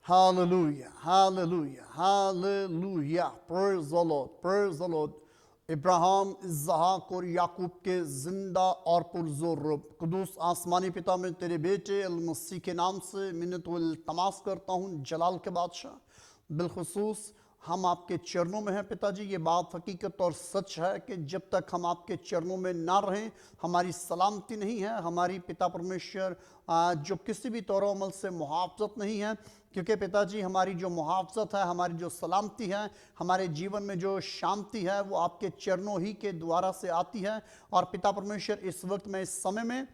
Hallelujah, hallelujah, hallelujah. Praise the Lord, praise the Lord. Ibrahim, इसहाक और याकूब के जिंदा और पुरजोर रब कुदूस आसमानी पिता, मैं तेरे बेटे अल मसीह के नाम से मिन्नत व इल्तमास करता हूँ जलाल के बादशाह, बिलखुसूस हम आपके चरणों में हैं पिताजी। ये बात हकीकत और सच है कि जब तक हम आपके चरणों में ना रहें हमारी सलामती नहीं है। हमारी पिता परमेश्वर जो किसी भी तौर अमल से मुहाफ़ज़त नहीं है, क्योंकि पिताजी हमारी जो मुहाफ़ज़त है, हमारी जो सलामती है, हमारे जीवन में जो शांति है वो आपके चरणों ही के द्वारा से आती है। और पिता परमेश्वर इस वक्त में, इस समय में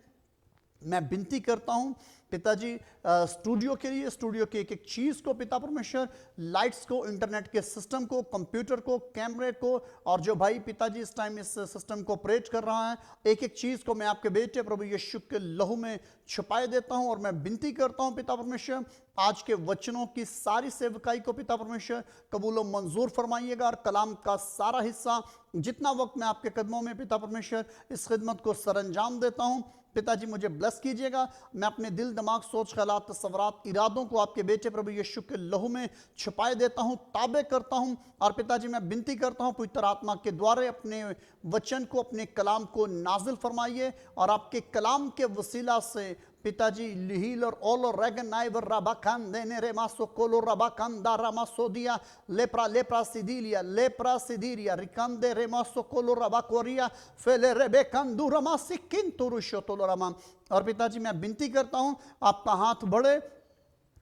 मैं विनती करता हूं पिताजी स्टूडियो के लिए, स्टूडियो के एक एक चीज़ को पिता परमेश्वर, लाइट्स को, इंटरनेट के सिस्टम को, कंप्यूटर को, कैमरे को, और जो भाई पिताजी इस टाइम इस सिस्टम को ऑपरेट कर रहा है, एक एक चीज़ को मैं आपके बेटे प्रभु यीशु के लहू में छुपाए देता हूं। और मैं विनती करता हूं पिता परमेश्वर, आज के वचनों की सारी सेवकाई को पिता परमेश्वर कबूल व मंजूर फरमाइएगा। और कलाम का सारा हिस्सा, जितना वक्त मैं आपके कदमों में पिता परमेश्वर इस खिदमत को सरंजाम देता हूं, पिताजी मुझे ब्लेस कीजिएगा। मैं अपने दिल, दिमाग, सोच, ख्यालात, तसव्वुरात, इरादों को आपके बेटे प्रभु यीशु के लहू में छुपाए देता हूं, ताबे करता हूं। और पिताजी मैं विनती करता हूं पवित्र आत्मा के द्वारा अपने वचन को, अपने कलाम को नाजिल फरमाइए। और आपके कलाम के वसीला से पिताजी लिहिल और ओलो रेगन नाइवर राबाकान देने रे मासो कोलो राबाकान दारा मासो दिया लेप्रा लेप्रा सिदिलिया रिकांदे रे मासो कोलो राबाकोरिया फेले रेबेकान दूरमा सिकिन तुरुशो तोलो रामा। और पिताजी मैं विनती करता हूं आपका हाथ बढ़े।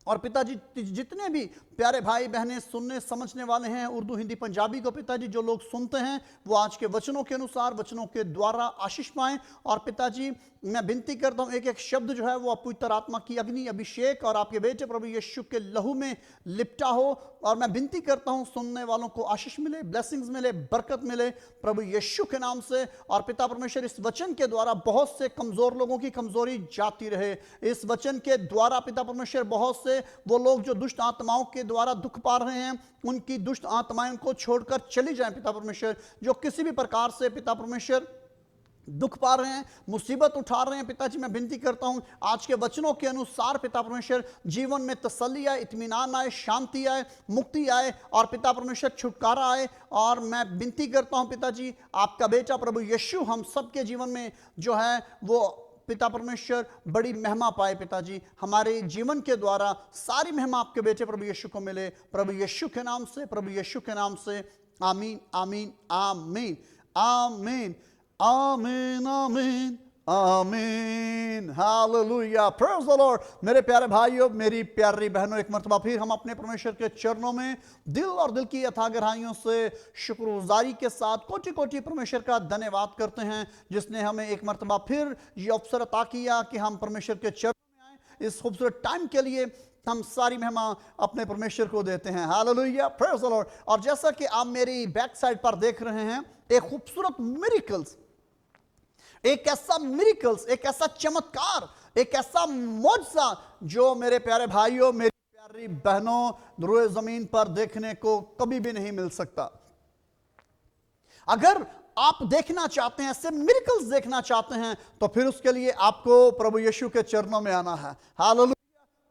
और पिताजी जितने भी प्यारे भाई बहनें सुनने समझने वाले हैं, उर्दू, हिंदी, पंजाबी को पिताजी जो लोग सुनते हैं वो आज के वचनों के अनुसार, वचनों के द्वारा आशीष पाएं। और पिताजी मैं विनती करता हूं एक एक शब्द जो है वो पवित्र आत्मा की अग्नि, अभिषेक और आपके बेटे प्रभु यीशु के लहू में लिपटा हो। और मैं विनती करता हूं सुनने वालों को आशीष मिले, ब्लेसिंग्स मिले, बरकत मिले प्रभु यीशु के नाम से। और पिता परमेश्वर इस वचन के द्वारा बहुत से कमजोर लोगों की कमजोरी जाती रहे। इस वचन के द्वारा पिता परमेश्वर बहुत से वो लोग जो दुष्ट आत्माओं के द्वारा दुख पा रहे हैं, उनकी दुष्ट आत्माएं को छोड़कर चली जाएं पिता परमेश्वर। जो किसी भी प्रकार से पिता परमेश्वर दुख पा रहे हैं, मुसीबत उठा रहे हैं, पिताजी मैं विनती करता हूं आज के वचनों के अनुसार पिता परमेश्वर जीवन में तसल्ली आए, इत्मीनान आए, शांति आए, मुक्ति आए और पिता परमेश्वर छुटकारा आए। और मैं विनती करता हूं पिताजी आपका बेटा प्रभु यीशु हम सबके जीवन में जो है वो पिता परमेश्वर बड़ी महिमा पाए। पिताजी हमारे जीवन के द्वारा सारी महिमा आपके बेटे प्रभु यीशु को मिले, प्रभु यीशु के नाम से, प्रभु यीशु के नाम से। आमीन, आमीन, आमीन, आमीन, आमीन, आमीन, आमीन। Hallelujah, praise the Lord. मेरे प्यारे भाइयों, मेरी प्यारी बहनों, एक मरतबा फिर हम अपने परमेश्वर के चरणों में दिल और दिल की अथाह गहराइयों से शुक्रगुजारी के साथ कोटि कोटि परमेश्वर का धन्यवाद करते हैं, जिसने हमें एक मरतबा फिर ये अवसर अता किया कि हम परमेश्वर के चरणों में आए। इस खूबसूरत टाइम के लिए हम सारी महिमा अपने परमेश्वर को देते हैं। Hallelujah, praise the Lord. और जैसा कि आप मेरी बैक साइड पर देख रहे हैं, एक खूबसूरत मिरेकल्स, एक ऐसा चमत्कार, एक ऐसा मौजज़ा जो मेरे प्यारे भाइयों, मेरी प्यारी बहनों रोए जमीन पर देखने को कभी भी नहीं मिल सकता। अगर आप देखना चाहते हैं, ऐसे मिरेकल्स देखना चाहते हैं, तो फिर उसके लिए आपको प्रभु यीशु के चरणों में आना है। Hallelujah,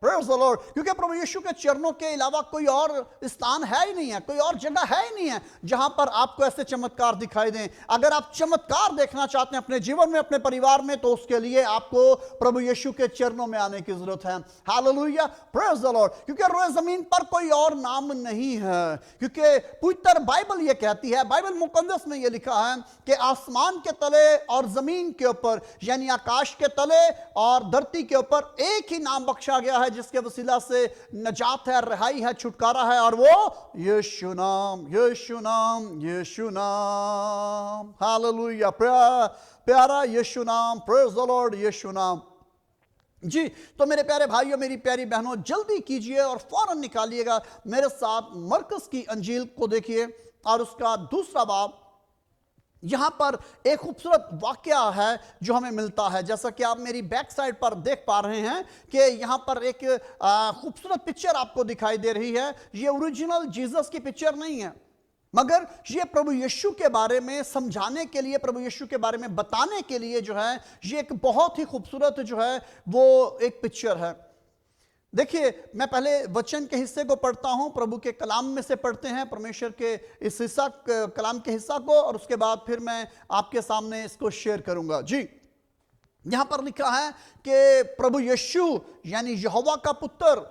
praise the Lord. क्योंकि प्रभु यीशु के चरणों के अलावा कोई और स्थान है ही नहीं है, कोई और जगह है ही नहीं है जहां पर आपको ऐसे चमत्कार दिखाई दें। अगर आप चमत्कार देखना चाहते हैं अपने जीवन में, अपने परिवार में, तो उसके लिए आपको प्रभु यीशु के चरणों में आने की जरूरत है। Hallelujah, praise the Lord. क्योंकि रोए जमीन पर कोई और नाम नहीं है, क्योंकि पवित्र बाइबल ये कहती है, बाइबल मुकद्दस में ये लिखा है कि आसमान के तले और जमीन के ऊपर, यानी आकाश के तले और धरती के ऊपर एक ही नाम बख्शा गया है जिसके वसीला से नजात है, रिहाई है, छुटकारा है, और वो यीशु नाम, यीशु नाम, यीशु नाम। हालेलुया, प्यारा यीशु नाम, प्रेज़ द लॉर्ड, यीशु नाम। जी, तो मेरे प्यारे भाइयों, मेरी प्यारी बहनों, जल्दी कीजिए और फौरन निकालिएगा मेरे साथ मरकस की अंजील को देखिए और उसका दूसरा बाब। यहां पर एक खूबसूरत वाकया है जो हमें मिलता है, जैसा कि आप मेरी बैक साइड पर देख पा रहे हैं कि यहां पर एक खूबसूरत पिक्चर आपको दिखाई दे रही है। ये ओरिजिनल जीसस की पिक्चर नहीं है, मगर ये प्रभु यीशु के बारे में समझाने के लिए, प्रभु यीशु के बारे में बताने के लिए जो है ये एक बहुत ही खूबसूरत जो है वो एक पिक्चर है। देखिए, मैं पहले वचन के हिस्से को पढ़ता हूं, प्रभु के कलाम में से पढ़ते हैं परमेश्वर के इस हिस्सा कलाम के हिस्सा को, और उसके बाद फिर मैं आपके सामने इसको शेयर करूंगा। जी, यहां पर लिखा है कि प्रभु यीशु यानी यहोवा का पुत्र,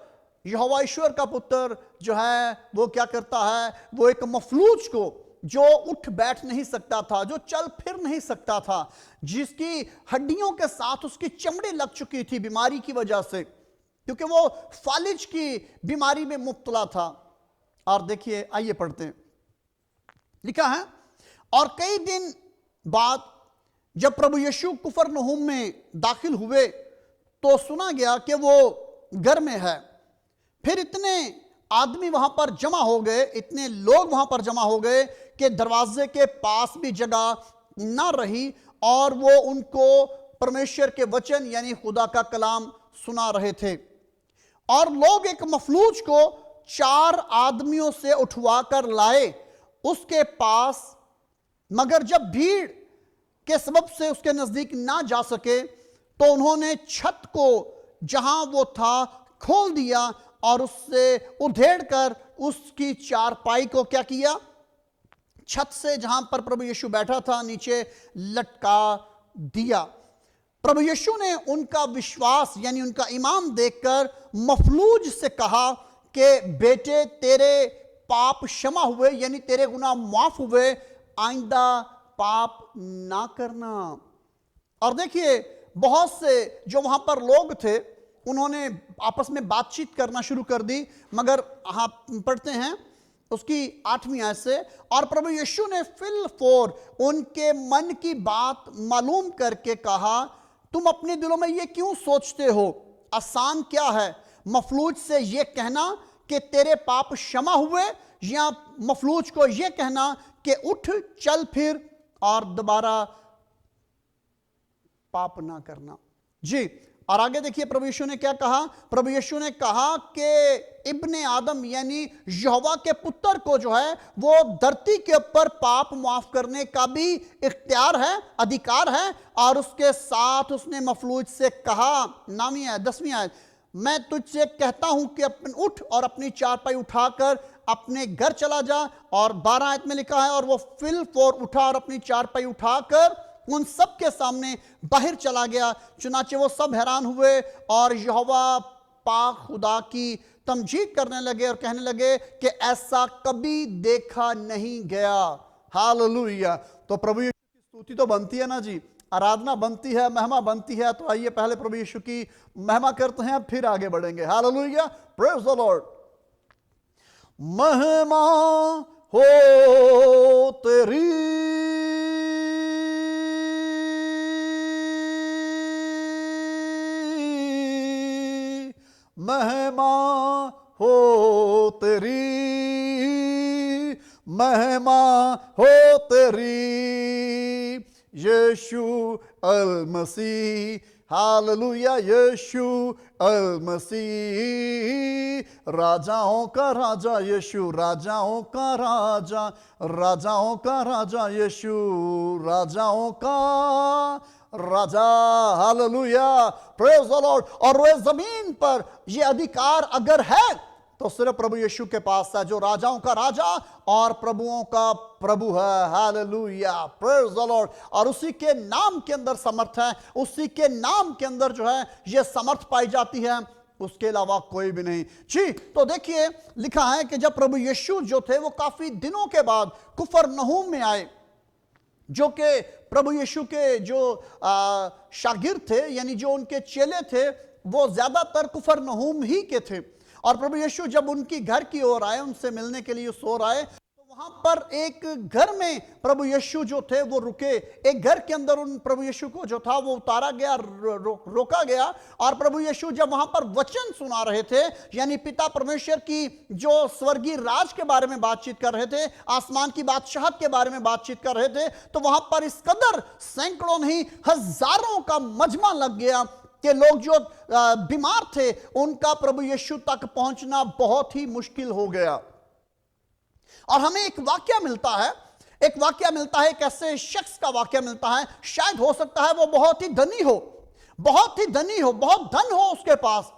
यहोवा ईश्वर का पुत्र जो है वो क्या करता है, वो एक मफलूज को जो उठ बैठ नहीं सकता था, जो चल फिर नहीं सकता था, जिसकी हड्डियों के साथ उसकी चमड़ी लग चुकी थी बीमारी की वजह से, क्योंकि वो फालिज की बीमारी में मुब्तला था। और देखिए, आइए पढ़ते हैं। लिखा है, और कई दिन बाद जब प्रभु यीशु कुफरनहूम में दाखिल हुए तो सुना गया कि वो घर में है। फिर इतने आदमी वहां पर जमा हो गए, इतने लोग वहां पर जमा हो गए कि दरवाजे के पास भी जगह ना रही, और वो उनको परमेश्वर के वचन यानी खुदा का कलाम सुना रहे थे। और लोग एक मफलूज को 4 आदमियों से उठवा कर लाए उसके पास, मगर जब भीड़ के सबब से उसके नजदीक ना जा सके तो उन्होंने छत को जहां वो था खोल दिया और उससे उधेड़ कर उसकी चारपाई को क्या किया, छत से जहां पर प्रभु यीशु बैठा था नीचे लटका दिया। प्रभु यीशु ने उनका विश्वास यानी उनका ईमान देखकर मफलूज से कहा कि बेटे, तेरे पाप क्षमा हुए, यानी तेरे गुनाह माफ हुए, आइंदा पाप ना करना। और देखिए, बहुत से जो वहां पर लोग थे उन्होंने आपस में बातचीत करना शुरू कर दी, मगर आप पढ़ते हैं उसकी 8वीं आयत से, और प्रभु यीशु ने फिलफोर उनके मन की बात मालूम करके कहा, तुम अपने दिलों में ये क्यों सोचते हो? आसान क्या है मफलूज से ये कहना कि तेरे पाप क्षमा हुए, या मफलूज को ये कहना कि उठ चल फिर और दोबारा पाप ना करना। जी, और आगे देखिए प्रभु यीशु ने क्या कहा। प्रभु यीशु ने कहा कि इब्ने आदम यानी यहोवा के पुत्र को जो है वो धरती के ऊपर पाप माफ करने का भी इख्तियार है, अधिकार है। और उसके साथ उसने मफलूज से कहा, 9वीं आयत 10वीं आयत, मैं तुझसे कहता हूं कि उठ और अपनी चारपाई उठाकर अपने घर चला जा। और 12 आयत में लिखा है, और वो फिलफोर उठा और अपनी चारपाई उठाकर उन सब के सामने बाहर चला गया। चुनाचे वो सब हैरान हुए और यहोवा पाक खुदा की तमजीद करने लगे और कहने लगे कि ऐसा कभी देखा नहीं गया। हालेलुया। तो प्रभु यीशु की स्तुति तो बनती है ना जी, आराधना बनती है, महिमा बनती है। तो आइए पहले प्रभु यीशु की महिमा करते हैं, फिर आगे बढ़ेंगे। Hallelujah, praise the Lord. महिमा हो तेरी, महिमा हो तेरी, महिमा हो तेरी यीशु अल मसीह। हालेलुया, यीशु अल मसीह, राजाओं का राजा यीशु, राजाओं का राजा, राजाओं का राजा यीशु, राजाओं का राजा। Hallelujah, praise the Lord. और वे जमीन पर ये अधिकार अगर है तो सिर्फ प्रभु यीशु के पास है, जो राजाओं का राजा और प्रभुओं का प्रभु है। Hallelujah, praise the Lord. और उसी के नाम के अंदर समर्थ है, उसी के नाम के अंदर जो है ये समर्थ पाई जाती है, उसके अलावा कोई भी नहीं। जी, तो देखिए लिखा है कि जब प्रभु यीशु जो थे वो काफी दिनों के बाद कुफरनहूम में आए, जो कि प्रभु यीशु के जो शागिर्द थे यानी जो उनके चेले थे वो ज्यादातर कुफरनहूम ही के थे। और प्रभु यीशु जब उनकी घर की ओर आए, उनसे मिलने के लिए उस ओर आए, तो वहां पर एक घर में प्रभु यीशु जो थे वो रुके। एक घर के अंदर उन प्रभु यीशु को जो था वो उतारा गया, रोका गया। और प्रभु यीशु जब वहां पर वचन सुना रहे थे, यानी पिता परमेश्वर की जो स्वर्गीय राज के बारे में बातचीत कर रहे थे, आसमान की बादशाहत के बारे में बातचीत कर रहे थे, तो वहां पर इस कदर सैकड़ों नहीं हजारों का मजमा लग गया कि लोग जो बीमार थे उनका प्रभु यीशु तक पहुंचना बहुत ही मुश्किल हो गया। और हमें एक वाक्य मिलता है, एक ऐसे शख्स का वाक्य मिलता है, शायद हो सकता है वो बहुत ही धनी हो, बहुत ही धनी हो, बहुत धन हो उसके पास,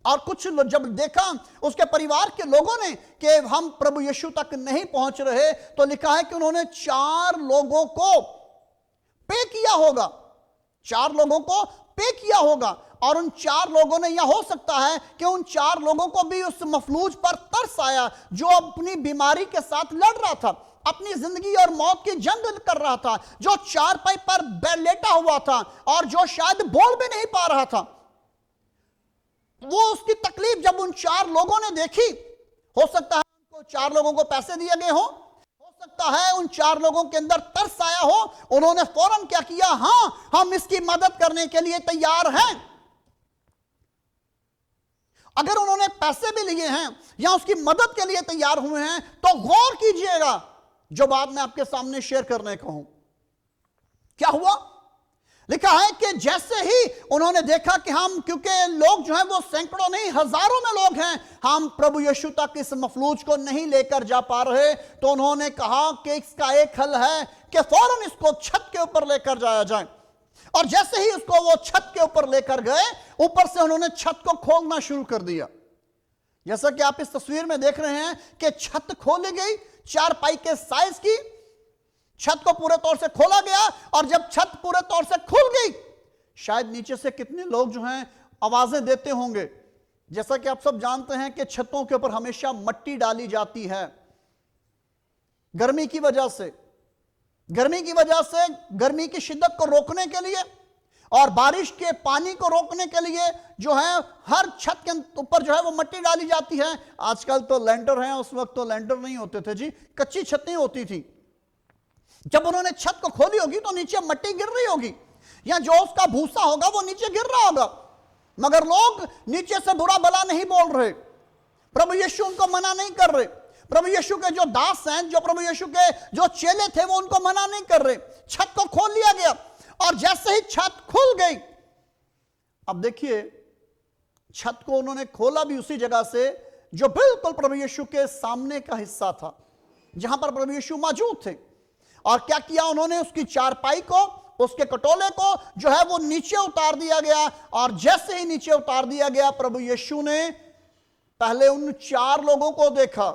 और कुछ जब देखा उसके परिवार के लोगों ने कि हम प्रभु यीशु तक नहीं पहुंच रहे, तो लिखा है कि उन्होंने 4 लोगों को पे किया होगा, 4 लोगों को पे किया होगा। और उन 4 लोगों ने, यह हो सकता है कि उन 4 लोगों को भी उस मफलूज पर तरस आया जो अपनी बीमारी के साथ लड़ रहा था, अपनी जिंदगी और मौत की जंग कर रहा था, जो चारपाई पर लेटा हुआ था और जो शायद बोल भी नहीं पा रहा था। वो उसकी तकलीफ जब उन 4 लोगों ने देखी, हो सकता है उनको 4 लोगों को पैसे दिए गए हो सकता है उन 4 लोगों के अंदर तरस आया हो, उन्होंने फौरन क्या किया, हां हम इसकी मदद करने के लिए तैयार हैं। अगर उन्होंने पैसे भी लिए हैं या उसकी मदद के लिए तैयार हुए हैं, तो गौर कीजिएगा जो बात मैं आपके सामने शेयर करने को हूं। क्या हुआ? लिखा है कि जैसे ही उन्होंने देखा कि हम, क्योंकि लोग जो हैं वो सैकड़ों नहीं हजारों में लोग हैं, हम प्रभु यीशु तक इस मफलूज को नहीं लेकर जा पा रहे, तो उन्होंने कहा कि इसका एक हल है कि फौरन इसको छत के ऊपर लेकर जाया जाए। और जैसे ही उसको वो छत के ऊपर लेकर गए, ऊपर से उन्होंने छत को खोलना शुरू कर दिया। जैसा कि आप इस तस्वीर में देख रहे हैं कि छत खोली गई, चारपाई के साइज की छत को पूरे तौर से खोला गया। और जब छत पूरे तौर से खुल गई, शायद नीचे से कितने लोग जो हैं आवाजें देते होंगे। जैसा कि आप सब जानते हैं कि छतों के ऊपर हमेशा मट्टी डाली जाती है गर्मी की वजह से, गर्मी की शिद्दत को रोकने के लिए और बारिश के पानी को रोकने के लिए जो है हर छत के ऊपर जो है वो मट्टी डाली जाती है। आजकल तो लैंटर हैं, उस वक्त तो लैंटर नहीं होते थे जी, कच्ची छतें होती थी। जब उन्होंने छत को खोली होगी तो नीचे मट्टी गिर रही होगी या जो उसका भूसा होगा वो नीचे गिर रहा होगा, मगर लोग नीचे से बुरा भला नहीं बोल रहे। प्रभु यीशु उनको मना नहीं कर रहे। प्रभु यीशु के जो दास हैं, जो प्रभु यीशु के जो चेले थे, वो उनको मना नहीं कर रहे। छत को खोल लिया गया और जैसे ही छत खुल गई, अब देखिए छत को उन्होंने खोला भी उसी जगह से जो बिल्कुल प्रभु यीशु के सामने का हिस्सा था, जहां पर प्रभु यीशु मौजूद थे। और क्या किया उन्होंने, उसकी चारपाई को, उसके कटोले को जो है वो नीचे उतार दिया गया। और जैसे ही नीचे उतार दिया गया, प्रभु यीशु ने पहले उन 4 लोगों को देखा,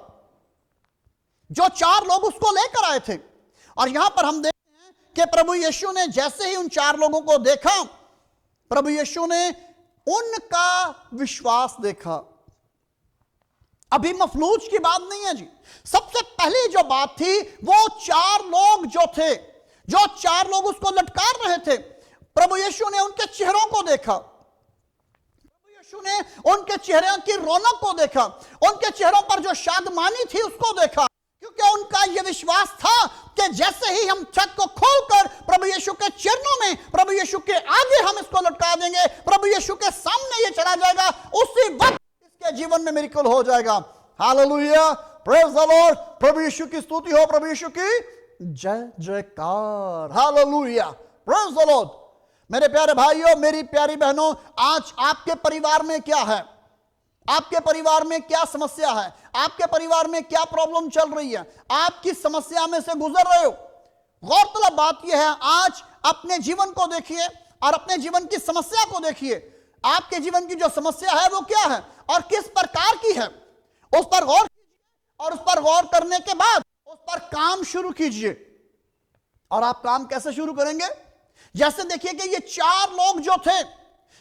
जो 4 लोग उसको लेकर आए थे। और यहां पर हम देखते हैं कि प्रभु यीशु ने जैसे ही उन 4 लोगों को देखा, प्रभु यीशु ने उनका विश्वास देखा। अभी मफलूज की बात नहीं है जी, सबसे पहली जो बात थी वो 4 लोग जो थे, जो 4 लोग उसको लटकार रहे थे, प्रभु यीशु ने उनके चेहरों को देखा। प्रभु यीशु ने उनके चेहरे की रौनक को देखा, उनके चेहरों पर जो शादमानी थी उसको देखा, क्योंकि उनका यह विश्वास था कि जैसे ही हम छत को खोलकर प्रभु यीशु के चरणों में, प्रभु यीशु के आगे हम इसको लटका देंगे, प्रभु यीशु के सामने ये चला जाएगा, उसी वक्त इसके जीवन में मिरेकल हो जाएगा। Hallelujah, praise the Lord. प्रभु यीशु की स्तुति हो, प्रभु यीशु की जय जयकार। Hallelujah, praise the Lord. मेरे प्यारे भाइयों, मेरी प्यारी बहनों, आज आपके परिवार में क्या है, आपके परिवार में क्या समस्या है, आपके परिवार में क्या प्रॉब्लम चल रही है, आप किस समस्या में से गुजर रहे हो। गौरतलब बात यह है, आज अपने जीवन को देखिए और अपने जीवन की समस्या को देखिए। आपके जीवन की जो समस्या है वो क्या है और किस प्रकार की है, उस पर गौर कीजिए और उस पर गौर करने के बाद उस पर काम शुरू कीजिए। और आप काम कैसे शुरू करेंगे? जैसे देखिए कि ये 4 लोग जो थे,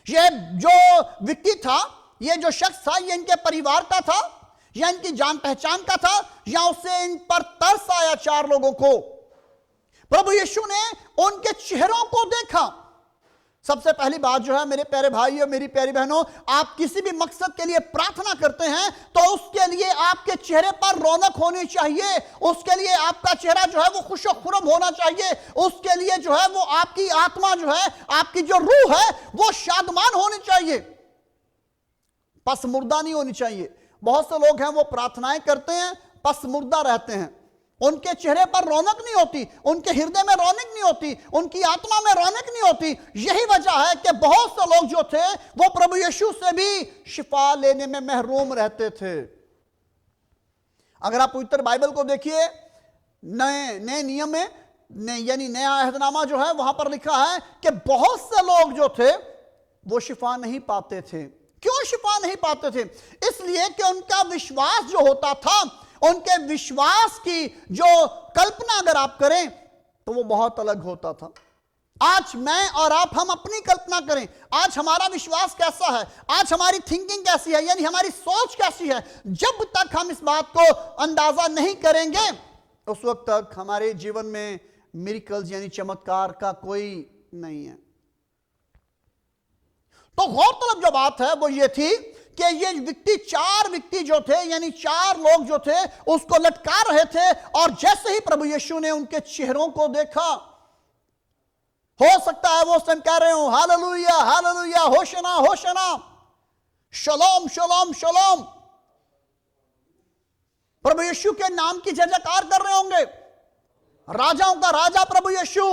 ये जो व्यक्ति था, ये जो शख्स था, ये इनके परिवार का था या इनकी जान पहचान का था, या उससे इन पर तरस आया 4 लोगों को। प्रभु यीशु ने उनके चेहरों को देखा। सबसे पहली बात जो है मेरे प्यारे भाइयों, मेरी प्यारी बहनों, आप किसी भी मकसद के लिए प्रार्थना करते हैं तो उसके लिए आपके चेहरे पर रौनक होनी चाहिए, उसके लिए आपका चेहरा जो है वो खुश खुरम होना चाहिए, उसके लिए जो है वो आपकी आत्मा जो है, आपकी जो रूह है वो शादमान होनी चाहिए, पसमुर्दा नहीं होनी चाहिए। बहुत से लोग हैं वो प्रार्थनाएं करते हैं, पसमुर्दा रहते हैं, उनके चेहरे पर रौनक नहीं होती, उनके हृदय में रौनक नहीं होती, उनकी आत्मा में रौनक नहीं होती। यही वजह है कि बहुत से लोग जो थे वो प्रभु यीशु से भी शिफा लेने में महरूम रहते थे। अगर आप पवित्र बाइबल को देखिए, नए नियम में यानी नया अहदनामा जो है, वहां पर लिखा है कि बहुत से लोग जो थे वो शिफा नहीं पाते थे। क्यों शिफा नहीं पाते थे? इसलिए कि उनका विश्वास जो होता था, उनके विश्वास की जो कल्पना अगर आप करें तो वो बहुत अलग होता था। आज मैं और आप, हम अपनी कल्पना करें, आज हमारा विश्वास कैसा है, आज हमारी थिंकिंग कैसी है, यानी हमारी सोच कैसी है। जब तक हम इस बात को अंदाजा नहीं करेंगे, उस वक्त तक हमारे जीवन में मिरेकल्स यानी चमत्कार का कोई नहीं है। तो गौरतलब जो बात है वो ये थी कि ये व्यक्ति, 4 व्यक्ति जो थे, यानी 4 लोग जो थे, उसको लटका रहे थे। और जैसे ही प्रभु यीशु ने उनके चेहरों को देखा, हो सकता है वो स्वयं कह रहे हो, हालेलुया हालेलुया, होशना होशना, शलोम शलोम शलोम, प्रभु यीशु के नाम की जय जयकार कर रहे होंगे। राजाओं का राजा प्रभु यीशु,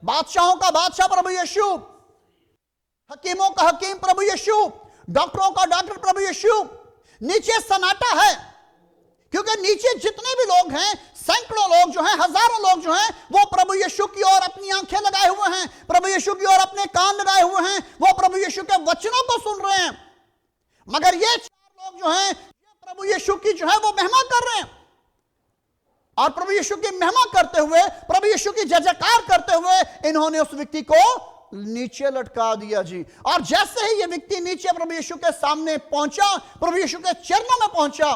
बादशाहों का बादशाह प्रभु यीशु, हकीमों का हकीम प्रभु यीशु, डॉक्टरों का डॉक्टर प्रभु यीशु। नीचे सन्नाटा है, क्योंकि नीचे जितने भी लोग हैं, सैकड़ों लोग जो हैं, हजारों लोग जो हैं, वो प्रभु यीशु की ओर अपनी आंखें लगाए हुए हैं, प्रभु यीशु की ओर अपने कान लगाए हुए हैं, वो प्रभु यीशु के वचनों को सुन रहे हैं। मगर ये 4 लोग जो हैं, ये प्रभु यीशु की जो है वो महिमा कर रहे हैं। और प्रभु यीशु की महिमा करते हुए, प्रभु यीशु की जय जयकार करते हुए, इन्होंने उस व्यक्ति को नीचे लटका दिया जी। और जैसे ही ये व्यक्ति नीचे प्रभु यीशु के सामने पहुंचा, प्रभु यीशु के चरणों में पहुंचा,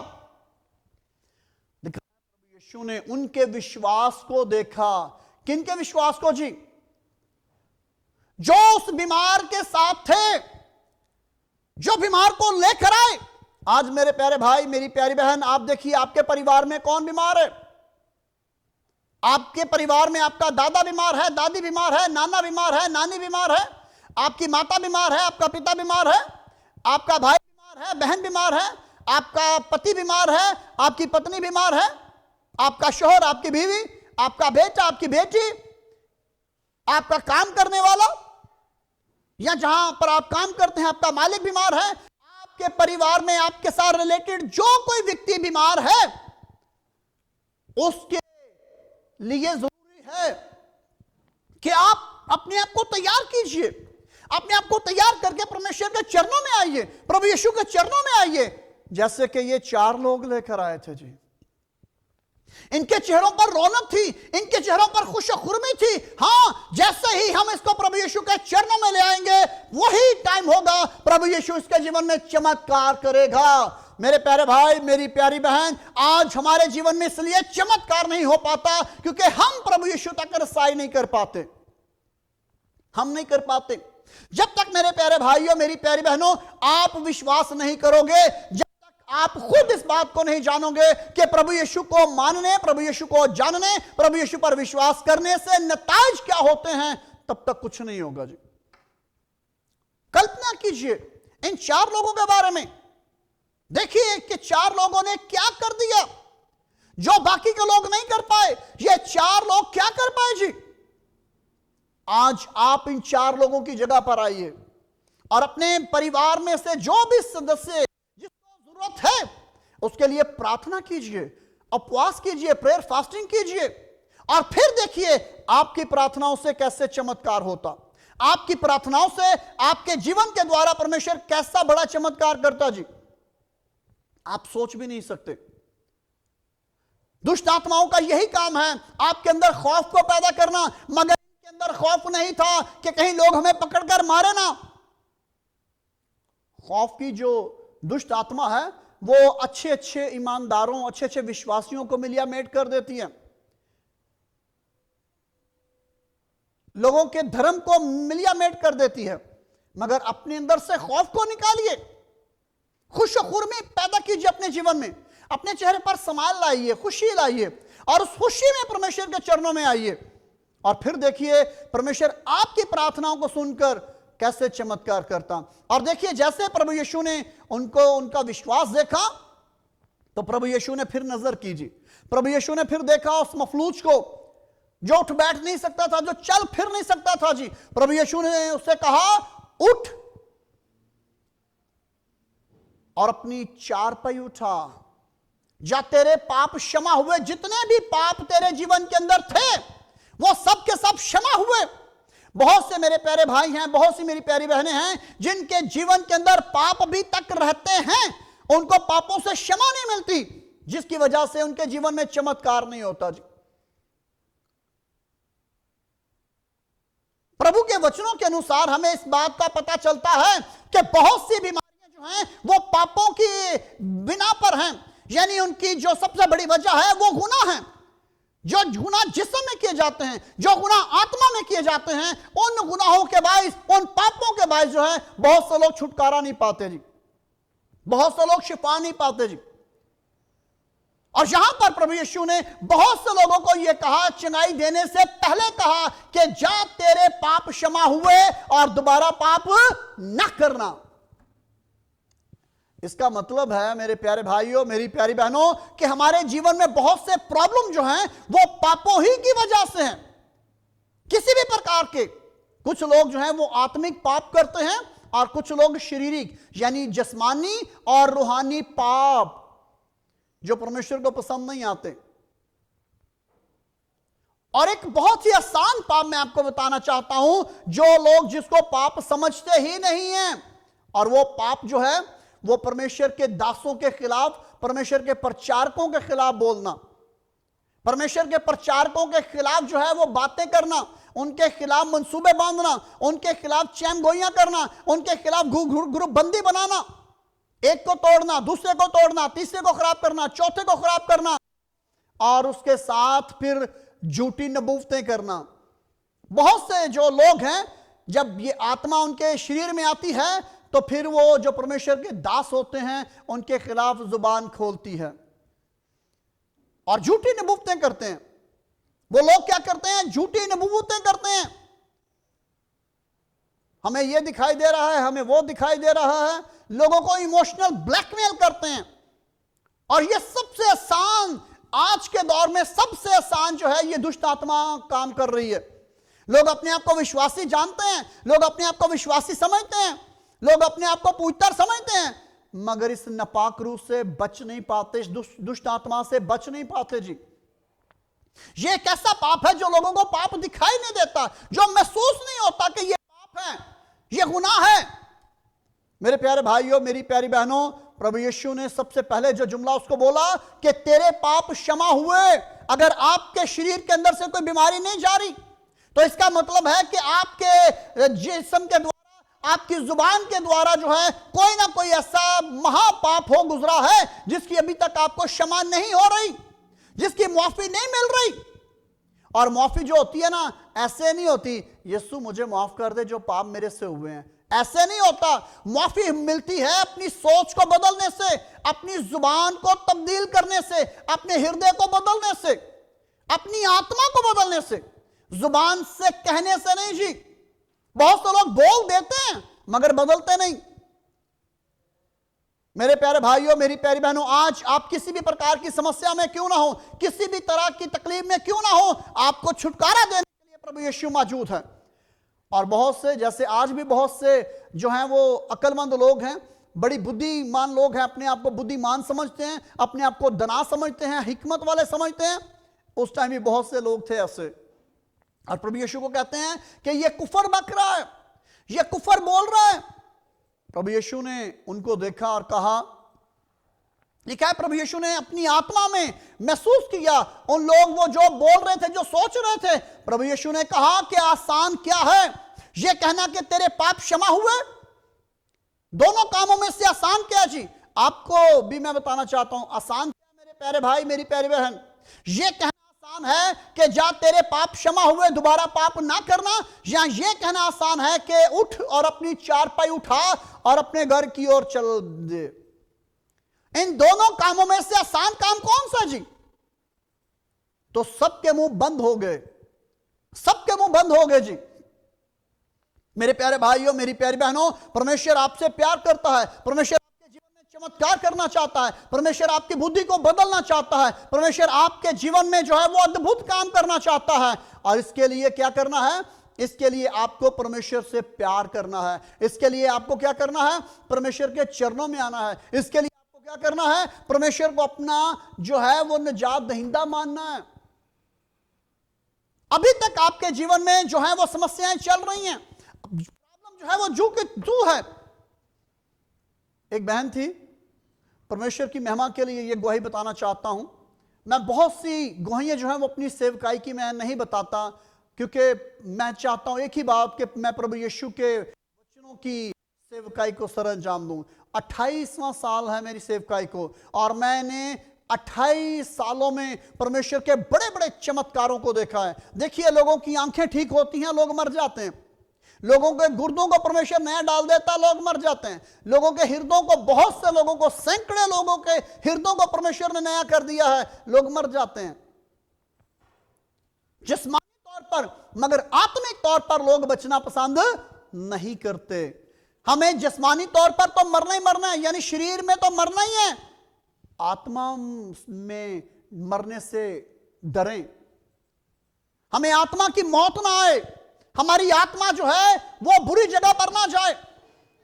प्रभु यीशु ने उनके विश्वास को देखा। किनके विश्वास को जी? जो उस बीमार के साथ थे, जो बीमार को लेकर आए। आज मेरे प्यारे भाई, मेरी प्यारी बहन, आप देखिए आपके परिवार में कौन बीमार है। आपके परिवार में आपका दादा बीमार है, दादी बीमार है, नाना बीमार है, नानी बीमार है, आपकी माता बीमार है, आपका पिता बीमार है, आपका भाई बीमार है, बहन बीमार है, आपका पति बीमार है, आपकी पत्नी बीमार है, आपका शौहर, आपकी बीवी, आपका बेटा, आपकी बेटी, आपका काम करने वाला, या जहां पर आप काम करते हैं आपका मालिक बीमार है। आपके परिवार में आपके साथ रिलेटेड जो कोई व्यक्ति बीमार है, उसके लिए जरूरी है कि आप अपने आप को तैयार कीजिए, अपने आप को तैयार करके परमेश्वर के चरणों में आइए, प्रभु यीशु के चरणों में आइए, जैसे कि ये 4 लोग लेकर आए थे जी। इनके चेहरों पर रौनक थी, इनके चेहरों पर खुशखुर्मी थी। हाँ, जैसे ही हम इसको प्रभु यीशु के चरणों में ले आएंगे, वही टाइम होगा प्रभु यीशु इसके जीवन में चमत्कार करेगा। मेरे प्यारे भाई, मेरी प्यारी बहन, आज हमारे जीवन में इसलिए चमत्कार नहीं हो पाता क्योंकि हम प्रभु यीशु तक रसाई नहीं कर पाते, हम नहीं कर पाते। जब तक मेरे प्यारे भाइयों, मेरी प्यारी बहनों, आप विश्वास नहीं करोगे, जब तक आप खुद इस बात को नहीं जानोगे कि प्रभु यीशु को मानने, प्रभु यीशु को जानने, प्रभु यीशु पर विश्वास करने से नताइज क्या होते हैं, तब तक कुछ नहीं होगा जी। कल्पना कीजिए इन 4 लोगों के बारे में। देखिए कि 4 लोगों ने क्या कर दिया जो बाकी के लोग नहीं कर पाए। ये 4 लोग क्या कर पाए जी? आज आप इन 4 लोगों की जगह पर आइए और अपने परिवार में से जो भी सदस्य जिसको जरूरत है उसके लिए प्रार्थना कीजिए, उपवास कीजिए, प्रेयर फास्टिंग कीजिए, और फिर देखिए आपकी प्रार्थनाओं से कैसे चमत्कार होता। आपकी प्रार्थनाओं से, आपके जीवन के द्वारा परमेश्वर कैसा बड़ा चमत्कार करता जी, आप सोच भी नहीं सकते। दुष्ट आत्माओं का यही काम है, आपके अंदर खौफ को पैदा करना। मगर इनके अंदर खौफ नहीं था कि कहीं लोग हमें पकड़कर मारे ना। खौफ की जो दुष्ट आत्मा है वो अच्छे अच्छे ईमानदारों, अच्छे अच्छे विश्वासियों को मिलियामेट कर देती है, लोगों के धर्म को मिलियामेट कर देती है। मगर अपने अंदर से खौफ को निकालिए, खुशखुर्मी पैदा कीजिए अपने जीवन में, अपने चेहरे पर समाल लाइए, खुशी लाइए, और उस खुशी में परमेश्वर के चरणों में आइए। और फिर देखिए परमेश्वर आपकी प्रार्थनाओं को सुनकर कैसे चमत्कार करता। और देखिए जैसे प्रभु यीशु ने उनको, उनका विश्वास देखा, तो प्रभु यीशु ने फिर नजर कीजिए, प्रभु यीशु ने फिर देखा उस मफलूज को जो उठ बैठ नहीं सकता था, जो चल फिर नहीं सकता था जी। प्रभु यीशु ने उससे कहा, उठ और अपनी चारपाई उठा, जा तेरे पाप क्षमा हुए। जितने भी पाप तेरे जीवन के अंदर थे वो सब के सब क्षमा हुए। बहुत से मेरे प्यारे भाई हैं, बहुत सी मेरी प्यारी बहनें हैं जिनके जीवन के अंदर पाप अभी तक रहते हैं, उनको पापों से क्षमा नहीं मिलती, जिसकी वजह से उनके जीवन में चमत्कार नहीं होता जी। प्रभु के वचनों के अनुसार हमें इस बात का पता चलता है कि बहुत सी बीमारियां जो हैं वो पापों की बिना पर हैं, यानी उनकी जो सबसे बड़ी वजह है वो गुनाह है। जो गुनाह जिस्म में किए जाते हैं, जो गुनाह आत्मा में किए जाते हैं, उन गुनाहों के बाइस, उन पापों के बाइस जो है बहुत से लोग छुटकारा नहीं पाते जी, बहुत से लोग शिफा नहीं पाते जी। और यहां पर प्रभु यीशु ने बहुत से लोगों को यह कहा, चंगाई देने से पहले कहा कि जा तेरे पाप क्षमा हुए और दोबारा पाप न करना। इसका मतलब है मेरे प्यारे भाइयों, मेरी प्यारी बहनों, कि हमारे जीवन में बहुत से प्रॉब्लम जो हैं वो पापों ही की वजह से हैं, किसी भी प्रकार के। कुछ लोग जो हैं वो आत्मिक पाप करते हैं और कुछ लोग शारीरिक यानी जिस्मानी और रूहानी पाप जो परमेश्वर को पसंद नहीं आते। और एक बहुत ही आसान पाप मैं आपको बताना चाहता हूं, जो लोग जिसको पाप समझते ही नहीं हैं, और वो पाप जो है वो परमेश्वर के दासों के खिलाफ, परमेश्वर के प्रचारकों के खिलाफ बोलना, परमेश्वर के प्रचारकों के खिलाफ जो है वो बातें करना, उनके खिलाफ मंसूबे बांधना, उनके खिलाफ चैमगोइयां करना, उनके खिलाफ ग्रुप बंदी बनाना, एक को तोड़ना, दूसरे को तोड़ना, तीसरे को खराब करना, चौथे को खराब करना, और उसके साथ फिर झूठी नबूवतें करना। बहुत से जो लोग हैं, जब ये आत्मा उनके शरीर में आती है तो फिर वो जो परमेश्वर के दास होते हैं उनके खिलाफ जुबान खोलती है और झूठी नबूवतें करते हैं। वो लोग क्या करते हैं? झूठी नबूवतें करते हैं। हमें ये दिखाई दे रहा है, हमें वो दिखाई दे रहा है, लोगों को इमोशनल ब्लैकमेल करते हैं। और ये सबसे आसान, आज के दौर में सबसे आसान जो है ये दुष्ट आत्मा काम कर रही है। लोग अपने आप को विश्वासी जानते हैं, लोग अपने आप को विश्वासी समझते हैं, लोग अपने आप को पूजतर समझते हैं, मगर इस नापाक रूह से बच नहीं पाते, इस दुष्ट आत्मा से बच नहीं पाते जी। ये एक ऐसा पाप है जो लोगों को पाप दिखाई नहीं देता, जो महसूस नहीं होता कि ये पाप है, ये गुनाह है। मेरे प्यारे भाइयों, मेरी प्यारी बहनों, प्रभु यीशु ने सबसे पहले जो जुमला उसको बोला कि तेरे पाप क्षमा हुए। अगर आपके शरीर के अंदर से कोई बीमारी नहीं जा रही तो इसका मतलब है कि आपके जिस्म के द्वारा, आपकी जुबान के द्वारा जो है कोई ना कोई ऐसा महापाप हो गुजरा है जिसकी अभी तक आपको क्षमा नहीं हो रही, जिसकी माफी नहीं मिल रही। और माफी जो होती है ना, ऐसे नहीं होती यीशु मुझे माफ कर दे जो पाप मेरे से हुए हैं, ऐसे नहीं होता। माफी मिलती है अपनी सोच को बदलने से, अपनी जुबान को तब्दील करने से, अपने हृदय को बदलने से, अपनी आत्मा को बदलने से, जुबान से कहने से नहीं जी। बहुत से लोग बोल देते हैं मगर बदलते नहीं। मेरे प्यारे भाइयों, मेरी प्यारी बहनों, आज आप किसी भी प्रकार की समस्या में क्यों ना हो, किसी भी तरह की तकलीफ में क्यों ना हो, आपको छुटकारा देने के लिए प्रभु यीशु मौजूद है। और बहुत से, जैसे आज भी बहुत से जो हैं वो अक्लमंद लोग हैं, बड़ी बुद्धिमान लोग हैं, अपने आप को बुद्धिमान समझते हैं, अपने आप को दना समझते हैं, हिकमत वाले समझते हैं। उस टाइम भी बहुत से लोग थे ऐसे, और प्रभु यीशु को कहते हैं कि ये कुफर बक रहा है, ये कुफर बोल रहा है। प्रभु यीशु ने उनको देखा और कहा, लिखा है प्रभु यीशु ने अपनी आत्मा में महसूस किया उन लोग वो जो बोल रहे थे, जो सोच रहे थे। प्रभु यीशु ने कहा कि आसान क्या है ये कहना कि तेरे पाप क्षमा हुए? दोनों कामों में से आसान क्या जी? आपको भी मैं बताना चाहता हूं आसान क्या, मेरे प्यारे भाई, मेरी प्यारी बहन। ये कहना आसान है कि जा तेरे पाप क्षमा हुए, दोबारा पाप ना करना, या ये कहना आसान है कि उठ और अपनी चारपाई उठा और अपने घर की ओर चल दे? इन दोनों कामों में से आसान काम कौन सा जी? तो सबके मुंह बंद हो गए, सबके मुंह बंद हो गए जी। मेरे प्यारे भाइयों, मेरी प्यारी बहनों, परमेश्वर आपसे प्यार करता है, परमेश्वर आपके जीवन में चमत्कार करना चाहता है, परमेश्वर आपकी बुद्धि को बदलना चाहता है, परमेश्वर आपके जीवन में जो है वो अद्भुत काम करना चाहता है। और इसके लिए क्या करना है? इसके लिए आपको परमेश्वर से प्यार करना है। इसके लिए आपको क्या करना है? परमेश्वर के चरणों में आना है। इसके लिए आपको क्या करना है? परमेश्वर को अपना जो है वो निजात दहिंदा मानना है। अभी तक आपके जीवन में जो है वो समस्याएं चल रही हैं, प्रॉब्लम जो है वो जू के तू है। एक बहन थी, परमेश्वर की महिमा के लिए ये गवाही बताना चाहता हूं। मैं बहुत सी गवाहियां जो है वो अपनी सेवकाई की मैं नहीं बताता, क्योंकि मैं चाहता हूं एक ही बात कि मैं प्रभु यीशु के वचनों की सेवकाई को सरंजाम दूं। 28वां साल है मेरी सेवकाई को, और मैंने 28 सालों में परमेश्वर के बड़े बड़े चमत्कारों को देखा है। देखिए, लोगों की आंखें ठीक होती हैं, लोग मर जाते हैं। लोगों के गुर्दों को परमेश्वर नया डाल देता, लोग मर जाते हैं। लोगों के हृदयों को, बहुत से लोगों को, सैकड़ों लोगों के हृदयों को परमेश्वर ने नया कर दिया है, लोग मर जाते हैं जिस्मानी तौर पर, मगर आत्मिक तौर पर लोग बचना पसंद नहीं करते। हमें जिस्मानी तौर पर तो मरना ही मरना है, यानी शरीर में तो मरना ही है, आत्मा में मरने से डरें। हमें आत्मा की मौत ना आए, हमारी आत्मा जो है वो बुरी जगह पर ना जाए,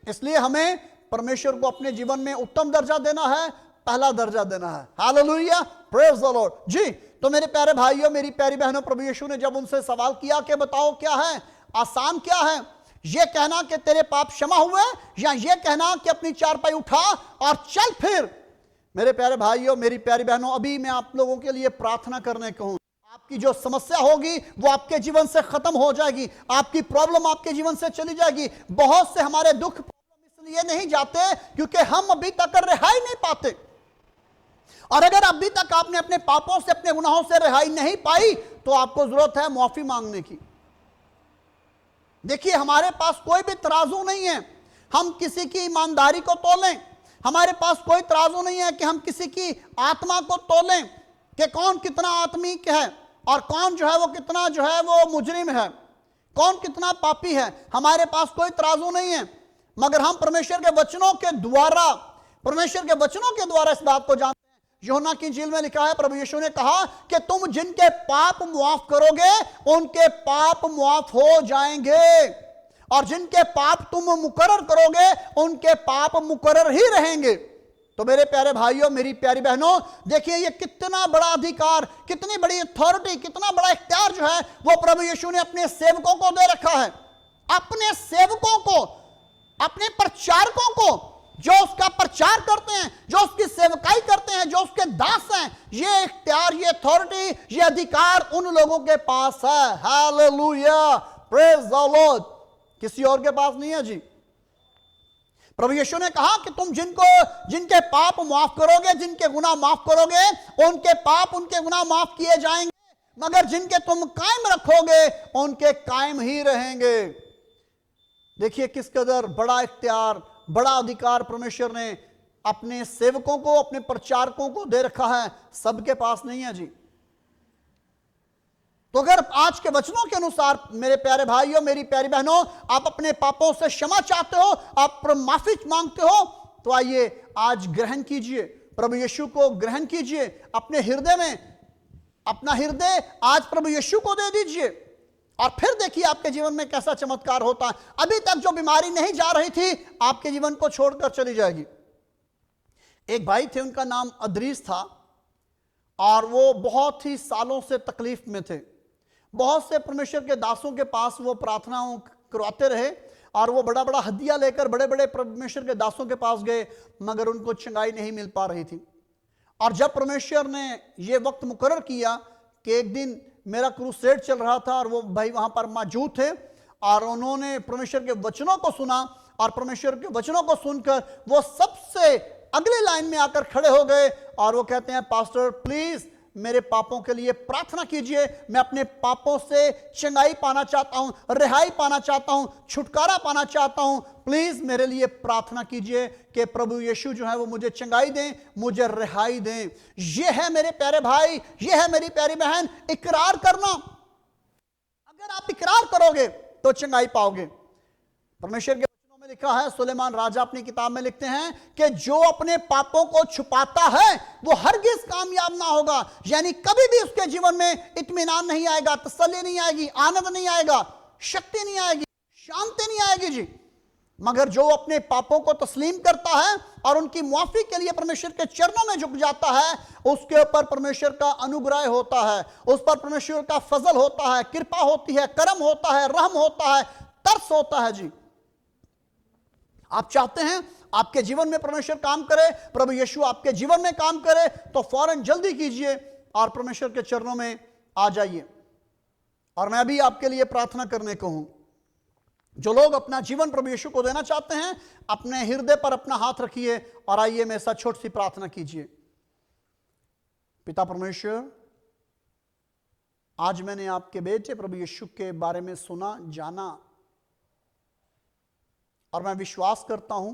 इसलिए हमें परमेश्वर को अपने जीवन में उत्तम दर्जा देना है, पहला दर्जा देना है। Hallelujah, praise the Lord. जी, तो मेरे प्यारे भाइयों, मेरी प्यारी बहनों, प्रभु यीशु ने जब उनसे सवाल किया कि बताओ क्या है आसान, क्या है, ये कहना कि तेरे पाप क्षमा हुए, या ये कहना कि अपनी चारपाई उठा और चल फिर। मेरे प्यारे भाइयों, मेरी प्यारी बहनों, अभी मैं आप लोगों के लिए प्रार्थना करने कहूं। आपकी जो समस्या होगी वो आपके जीवन से खत्म हो जाएगी, आपकी प्रॉब्लम आपके जीवन से चली जाएगी। बहुत से हमारे दुख प्रॉब्लम इसलिए नहीं जाते क्योंकि हम अभी तक रिहाई नहीं पाते, और अगर अभी तक आपने अपने पापों से, अपने गुनाहों से रिहाई नहीं पाई, तो आपको जरूरत है मुआफी मांगने की। देखिए, हमारे पास कोई भी तराजू नहीं है हम किसी की ईमानदारी को तोलें, हमारे पास कोई तराजू नहीं है कि हम किसी की आत्मा को तोलें कि कौन कितना आत्मिक है और कौन जो है वो कितना जो है वो मुजरिम है, कौन कितना पापी है। हमारे पास कोई तराजू नहीं है, मगर हम परमेश्वर के वचनों के द्वारा, परमेश्वर के वचनों के द्वारा इस बात को जानते हैं। यूहन्ना की इंजील में लिखा है, प्रभु यीशु ने कहा कि तुम जिनके पाप मुआफ करोगे उनके पाप मुआफ हो जाएंगे, और जिनके पाप तुम मुकर्रर करोगे उनके पाप मुकर्रर ही रहेंगे। तो मेरे प्यारे भाइयों, मेरी प्यारी बहनों, देखिए ये कितना बड़ा अधिकार, कितनी बड़ी अथॉरिटी, कितना बड़ा इख्तियार जो है वो प्रभु यीशु ने अपने सेवकों को दे रखा है। अपने सेवकों को, अपने प्रचारकों को, जो उसका प्रचार करते हैं, जो उसकी सेवकाई करते हैं, जो उसके दास हैं, ये इख्तियार, ये अथॉरिटी, ये अधिकार उन लोगों के पास है। Hallelujah, praise the Lord. किसी और के पास नहीं है जी। प्रभु यीशु ने कहा कि तुम जिनके पाप माफ करोगे, जिनके गुनाह माफ करोगे, उनके पाप, उनके गुनाह माफ किए जाएंगे, मगर जिनके तुम कायम रखोगे उनके कायम ही रहेंगे। देखिए किस कदर बड़ा इख्तियार, बड़ा अधिकार परमेश्वर ने अपने सेवकों को, अपने प्रचारकों को दे रखा है, सबके पास नहीं है जी। तो अगर आज के वचनों के अनुसार मेरे प्यारे भाइयों, मेरी प्यारी बहनों, आप अपने पापों से क्षमा चाहते हो, आप माफी मांगते हो, तो आइए आज ग्रहण कीजिए, प्रभु यीशु को ग्रहण कीजिए अपने हृदय में। अपना हृदय आज प्रभु यीशु को दे दीजिए, और फिर देखिए आपके जीवन में कैसा चमत्कार होता है। अभी तक जो बीमारी नहीं जा रही थी, आपके जीवन को छोड़कर चली जाएगी। एक भाई थे, उनका नाम अदरीस था, और वो बहुत ही सालों से तकलीफ में थे। बहुत से परमेश्वर के दासों के पास वो प्रार्थनाओं करवाते रहे, और वो बड़ा बड़ा हदिया लेकर बड़े बड़े परमेश्वर के दासों के पास गए, मगर उनको चंगाई नहीं मिल पा रही थी। और जब परमेश्वर ने ये वक्त मुकर्रर किया कि एक दिन मेरा क्रूसेड चल रहा था, और वो भाई वहां पर मौजूद थे, और उन्होंने परमेश्वर के वचनों को सुना, और परमेश्वर के वचनों को सुनकर वो सबसे अगले लाइन में आकर खड़े हो गए, और वो कहते हैं, पास्टर प्लीज मेरे पापों के लिए प्रार्थना कीजिए, मैं अपने पापों से चंगाई पाना चाहता हूं, रिहाई पाना चाहता हूं, छुटकारा पाना चाहता हूं, प्लीज मेरे लिए प्रार्थना कीजिए कि प्रभु यीशु जो है वो मुझे चंगाई दें, मुझे रिहाई दें। ये है मेरे प्यारे भाई, ये है मेरी प्यारी बहन, इकरार करना। अगर आप इकरार करोगे तो चंगाई पाओगे। परमेश्वर के वचनों में लिखा है, सुलेमान राजा अपनी किताब में लिखते हैं कि जो अपने पापों को छुपाता है वो हरगिज कामयाब ना होगा। यानी कभी भी उसके जीवन में इत्मीनान नहीं आएगा, तसल्ली नहीं आएगी, आनंद नहीं आएगा, शक्ति नहीं आएगी, शांति नहीं आएगी जी। मगर जो अपने पापों को तस्लीम करता है और उनकी मुआफी के लिए परमेश्वर के चरणों में झुक जाता है, उसके ऊपर परमेश्वर का अनुग्रह होता है, उस पर परमेश्वर का फजल होता है, कृपा होती है, करम होता है, रहम होता है, तरस होता है। जी, आप चाहते हैं आपके जीवन में परमेश्वर काम करे, प्रभु यीशु आपके जीवन में काम करे, तो फौरन जल्दी कीजिए और परमेश्वर के चरणों में आ जाइए। और मैं भी आपके लिए प्रार्थना करने को हूं। जो लोग अपना जीवन प्रभु यीशु को देना चाहते हैं, अपने हृदय पर अपना हाथ रखिए और आइए मेरे साथ छोटी सी प्रार्थना कीजिए। पिता परमेश्वर, आज मैंने आपके बेटे प्रभु यीशु के बारे में सुना, जाना, और मैं विश्वास करता हूं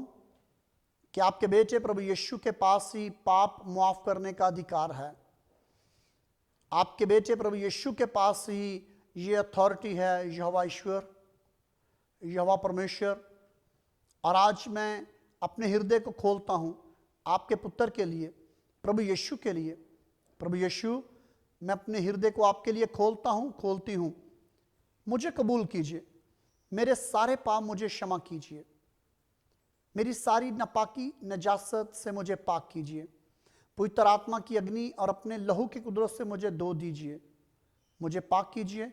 कि आपके बेटे प्रभु यीशु के पास ही पाप माफ करने का अधिकार है। आपके बेटे प्रभु यीशु के पास ही ये अथॉरिटी है, यहोवा ईश्वर, यहोवा परमेश्वर। और आज मैं अपने हृदय को खोलता हूं आपके पुत्र के लिए, प्रभु यीशु के लिए। प्रभु यीशु, मैं अपने हृदय को आपके लिए खोलता हूं, खोलती हूं। मुझे कबूल कीजिए, मेरे सारे पाप मुझे क्षमा कीजिए, मेरी सारी नापाकी नजासत से मुझे पाक कीजिए। पवित्र आत्मा की अग्नि और अपने लहू की कुदरत से मुझे धो दीजिए, मुझे पाक कीजिए,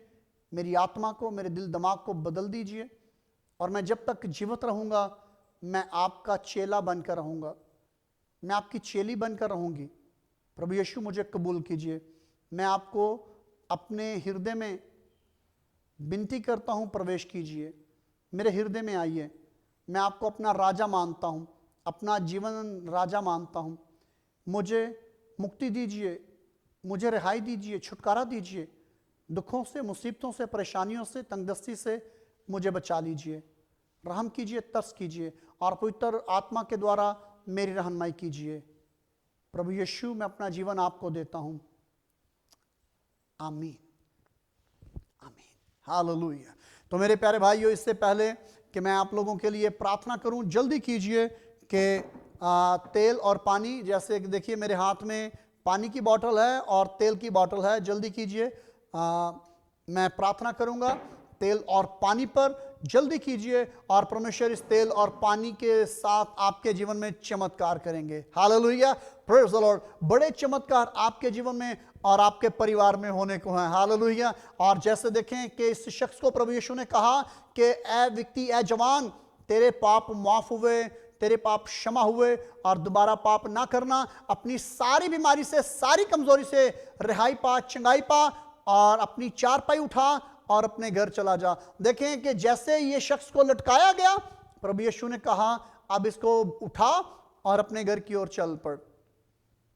मेरी आत्मा को, मेरे दिल दिमाग को बदल दीजिए। और मैं जब तक जीवित रहूँगा, मैं आपका चेला बनकर रहूँगा, मैं आपकी चेली बनकर रहूँगी। प्रभु यीशु, मुझे कबूल कीजिए। मैं आपको अपने हृदय में विनती करता हूँ, प्रवेश कीजिए, मेरे हृदय में आइए। मैं आपको अपना राजा मानता हूँ, अपना जीवन राजा मानता हूँ। मुझे मुक्ति दीजिए, मुझे रिहाई दीजिए, छुटकारा दीजिए। दुखों से, मुसीबतों से, परेशानियों से, तंगदस्ती से मुझे बचा लीजिए। रहम कीजिए, तरस कीजिए और पवित्र आत्मा के द्वारा मेरी रहनुमाई कीजिए। प्रभु यीशु, मैं अपना जीवन आपको देता हूँ। आमीन, आमीन, हालेलुया। तो मेरे प्यारे भाइयों, इससे पहले कि मैं आप लोगों के लिए प्रार्थना करूं, जल्दी कीजिए कि तेल और पानी, जैसे देखिए मेरे हाथ में पानी की बोतल है और तेल की बोतल है। जल्दी कीजिए, मैं प्रार्थना करूंगा तेल और पानी पर। जल्दी कीजिए और परमेश्वर इस तेल और पानी के साथ आपके जीवन में चमत्कार करेंगे। Hallelujah, praise the Lord. बड़े चमत्कार आपके जीवन में और आपके परिवार में होने को हैं। हालेलुया। और जैसे देखें कि इस शख्स को प्रभु यीशु ने कहा कि ए व्यक्ति, ए जवान, तेरे पाप माफ हुए, तेरे पाप क्षमा हुए और दोबारा पाप ना करना। अपनी सारी बीमारी से, सारी कमजोरी से रिहाई पा, चंगाई पा और अपनी चारपाई उठा और अपने घर चला जा। देखें कि जैसे ये शख्स को लटकाया गया, प्रभु यीशु ने कहा अब इसको उठा और अपने घर की ओर चल पड़।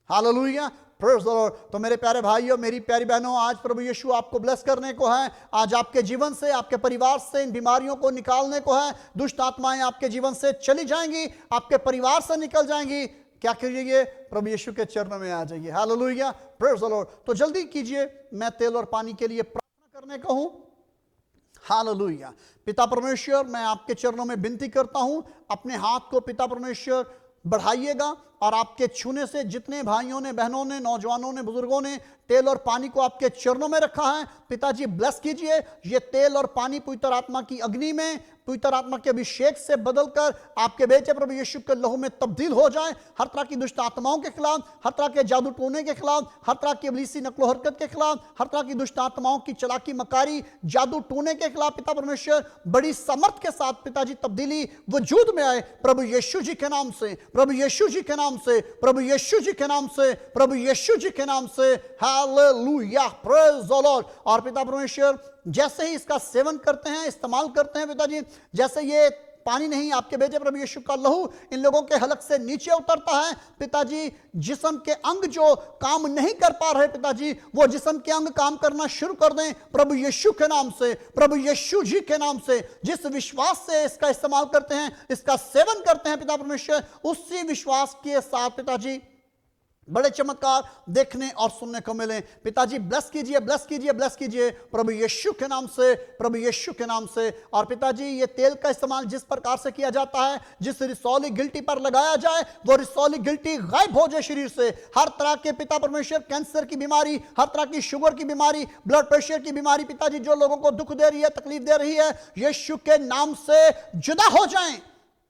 Hallelujah, praise the Lord. तो मेरे प्यारे भाइयों, मेरी प्यारी बहनों, आज प्रभु यीशु आपको ब्लेस करने को है। आज आपके जीवन से, आपके परिवार से इन बीमारियों को निकालने को है। दुष्ट आत्माएं आपके जीवन से चली जाएंगी, आपके परिवार से निकल जाएंगी। क्या कीजिए? प्रभु यीशु के चरणों में आ जाइए। Hallelujah, praise the Lord. तो जल्दी कीजिए, मैं तेल और पानी के लिए प्रार्थना करने को हूं। हालेलुया। पिता परमेश्वर, मैं आपके चरणों में विनती करता हूं, अपने हाथ को पिता परमेश्वर बढ़ाइएगा और आपके छूने से जितने भाइयों ने, बहनों ने, नौजवानों ने, बुजुर्गों ने तेल और पानी को आपके चरणों में रखा है, पिताजी ब्लेस कीजिए। ये तेल और पानी पवित्र आत्मा की अग्नि में, पवित्र आत्मा के अभिषेक से बदलकर आपके बेटे प्रभु यीशु के लहू में तब्दील हो जाए। हर तरह की दुष्ट आत्माओं के खिलाफ, हर तरह के जादू टोने के खिलाफ, हर तरह की इब्लीसी नकलो हरकत के खिलाफ, हर तरह की दुष्ट आत्माओं की चलाकी, मकारी, जादू टोने के खिलाफ पिता परमेश्वर बड़ी समर्थ के साथ पिताजी तब्दीली वजूद में आए। प्रभु यीशु जी के नाम से, प्रभु यीशु जी के नाम से, प्रभु यीशु जी के नाम से, प्रभु यीशु जी के नाम से। Hallelujah, praise the Lord. और पिता परमेश्वर, जैसे ही इसका सेवन करते हैं, इस्तेमाल करते हैं पिताजी, जैसे ये पानी नहीं, आपके बेटे प्रभु यीशु का लहू इन लोगों के हलक से नीचे उतरता है पिताजी, जिस्म के अंग जो काम नहीं कर पा रहे पिताजी, वो जिस्म के अंग काम करना शुरू कर दें प्रभु यीशु के नाम से, प्रभु यीशु जी के नाम से। जिस विश्वास से इसका इस्तेमाल करते हैं, इसका सेवन करते हैं पिता परमेश्वर, उसी विश्वास के साथ पिताजी बड़े चमत्कार देखने और सुनने को मिले। पिताजी ब्लेस कीजिए, ब्लेस कीजिए, ब्लेस कीजिए प्रभु यीशु के नाम से, प्रभु यीशु के नाम से। और पिताजी, ये तेल का इस्तेमाल जिस प्रकार से किया जाता है, जिस रिसौली गिल्टी पर लगाया जाए, वो रिसौली गिल्टी गायब हो जाए शरीर से। हर तरह के पिता परमेश्वर कैंसर की बीमारी, हर तरह की शुगर की बीमारी, ब्लड प्रेशर की बीमारी पिताजी, जो लोगों को दुख दे रही है, तकलीफ दे रही है, यीशु के नाम से जुदा हो जाएं।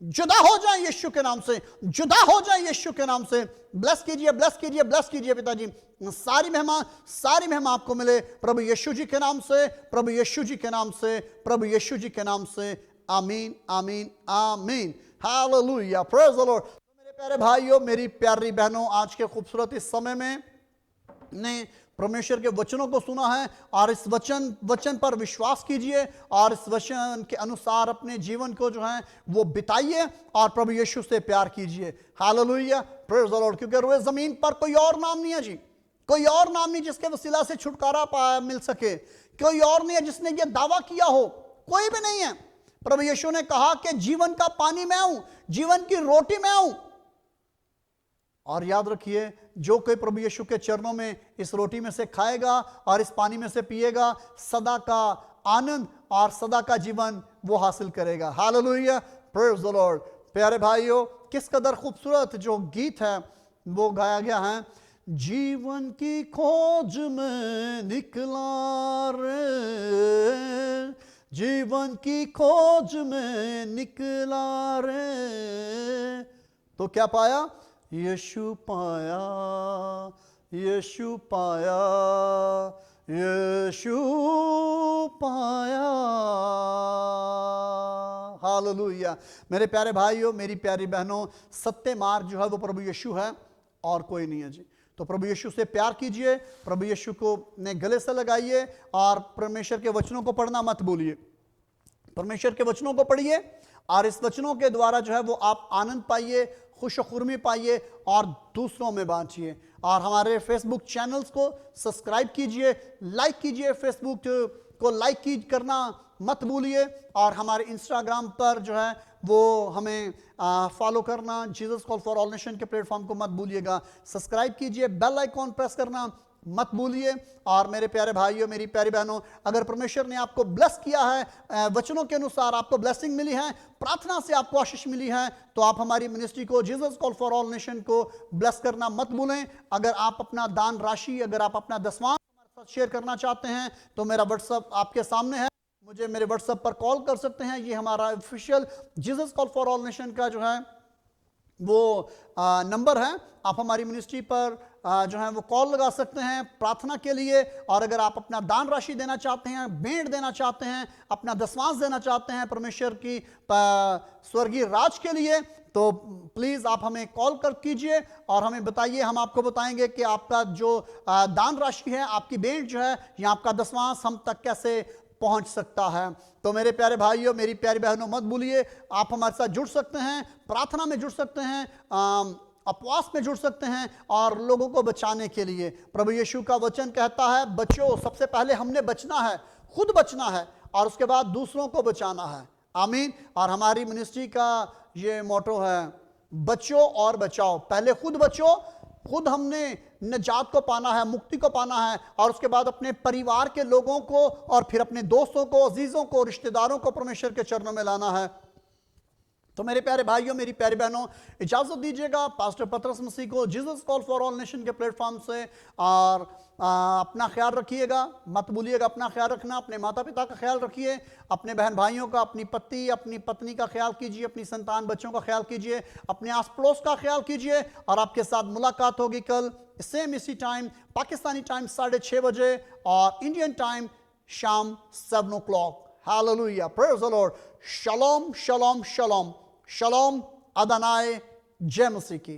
जुदा हो जाए यीशु के नाम से, जुदा हो जाए यीशु के नाम से। ब्लेस कीजिए, ब्लेस कीजिए, ब्लेस कीजिए पिताजी। सारी महिमा आपको मिले प्रभु यीशु जी के नाम से, प्रभु यीशु जी के नाम से, प्रभु यीशु जी के नाम से। आमीन, आमीन, आमीन। Hallelujah, praise the Lord. तो मेरे प्यारे भाइयों, मेरी प्यारी बहनों, आज के खूबसूरत इस समय में ने परमेश्वर के वचनों को सुना है और इस वचन पर विश्वास कीजिए और इस वचन के अनुसार अपने जीवन को जो है वो बिताइए और प्रभु यीशु से प्यार कीजिए। Hallelujah, praise the Lord. क्योंकि रोए जमीन पर कोई और नाम नहीं है जी, कोई और नाम नहीं जिसके वसीला से छुटकारा मिल सके। कोई और नहीं है जिसने ये दावा किया हो, कोई भी नहीं है। प्रभु यीशु ने कहा कि जीवन का पानी मैं हूं, जीवन की रोटी मैं हूं। और याद रखिए, जो कोई प्रभु यीशु के चरणों में इस रोटी में से खाएगा और इस पानी में से पिएगा, सदा का आनंद और सदा का जीवन वो हासिल करेगा। Hallelujah, praise the Lord. प्यारे भाइयों, किस कदर खूबसूरत जो गीत है वो गाया गया है। जीवन की खोज में निकला रे, जीवन की खोज में निकला रे, तो क्या पाया? यीशु पाया, यीशु पाया, यीशु पाया। हालेलुया। मेरे प्यारे भाइयों, मेरी प्यारी बहनों, सत्य मार्ग जो है वो प्रभु यीशु है और कोई नहीं है जी। तो प्रभु यीशु से प्यार कीजिए, प्रभु यीशु को ने गले से लगाइए और परमेश्वर के वचनों को पढ़ना मत भूलिए। परमेश्वर के वचनों को पढ़िए और इस वचनों के द्वारा जो है वो आप आनंद पाइए, खुशखुर्मी पाइए और दूसरों में बांटिए। और हमारे फेसबुक चैनल्स को सब्सक्राइब कीजिए, लाइक कीजिए, फेसबुक को लाइक करना मत भूलिए। और हमारे इंस्टाग्राम पर जो है वो हमें फॉलो करना, Jesus call for all nation के प्लेटफॉर्म को मत भूलिएगा। सब्सक्राइब कीजिए, बेल आइकॉन प्रेस करना मत भूलिए। और मेरे प्यारे भाइयों, मेरी प्यारी बहनों, अगर परमेश्वर ने आपको ब्लेस किया है, वचनों के अनुसार आपको ब्लेसिंग मिली है, प्रार्थना से आपको आशीष मिली है, तो आप हमारी मिनिस्ट्री को, Jesus call for all nation को ब्लेस करना मत भूलें। अगर आप अपना दान राशि, अगर आप अपना दसवां हमारे साथ शेयर करना चाहते हैं तो मेरा व्हाट्सएप आपके सामने है, मुझे मेरे व्हाट्सएप पर कॉल कर सकते हैं। ये हमारा official Jesus call for all nation का जो है वो नंबर है। आप हमारी मिनिस्ट्री पर जो है वो कॉल लगा सकते हैं प्रार्थना के लिए। और अगर आप अपना दान राशि देना चाहते हैं, भेंट देना चाहते हैं, अपना दसवांश देना चाहते हैं परमेश्वर की स्वर्गीय राज के लिए, तो प्लीज़ आप हमें कॉल कर कीजिए और हमें बताइए। हम आपको बताएंगे कि आपका जो दान राशि है, आपकी भेंट जो है या आपका दसवांश हम तक कैसे पहुंच सकता है। तो मेरे प्यारे भाइयों, मेरी प्यारी बहनों, मत भूलिए, आप हमारे साथ जुड़ सकते हैं, प्रार्थना में जुड़ सकते हैं, उपवास में जुड़ सकते हैं और लोगों को बचाने के लिए। प्रभु यीशु का वचन कहता है, बच्चों, सबसे पहले हमने बचना है, खुद बचना है और उसके बाद दूसरों को बचाना है। आमीन। और हमारी मिनिस्ट्री का ये मोटो है, बचो और बचाओ। पहले खुद बचो, खुद हमने निजात को पाना है, मुक्ति को पाना है, और उसके बाद अपने परिवार के लोगों को और फिर अपने दोस्तों को, अजीजों को, रिश्तेदारों को परमेश्वर के चरणों में लाना है। तो मेरे प्यारे भाइयों, मेरी प्यारी बहनों, इजाजत दीजिएगा पास्टर पतरस मसीह को Jesus call for all nation के प्लेटफॉर्म से। और अपना ख्याल रखिएगा, मत भूलिएगा अपना ख्याल रखना। अपने माता पिता का ख्याल रखिए, अपने बहन भाइयों का, अपनी पति, अपनी पत्नी का ख्याल कीजिए, अपनी संतान बच्चों का ख्याल कीजिए, अपने आस पड़ोस का ख्याल कीजिए। और आपके साथ मुलाकात होगी कल सेम इसी टाइम, पाकिस्तानी टाइम 6:30 बजे और इंडियन टाइम शाम 7 o'clock। Hallelujah, praise the Lord. शलोम, शलोम, शलोम, शलोम, अदनाए, जय मसीह की।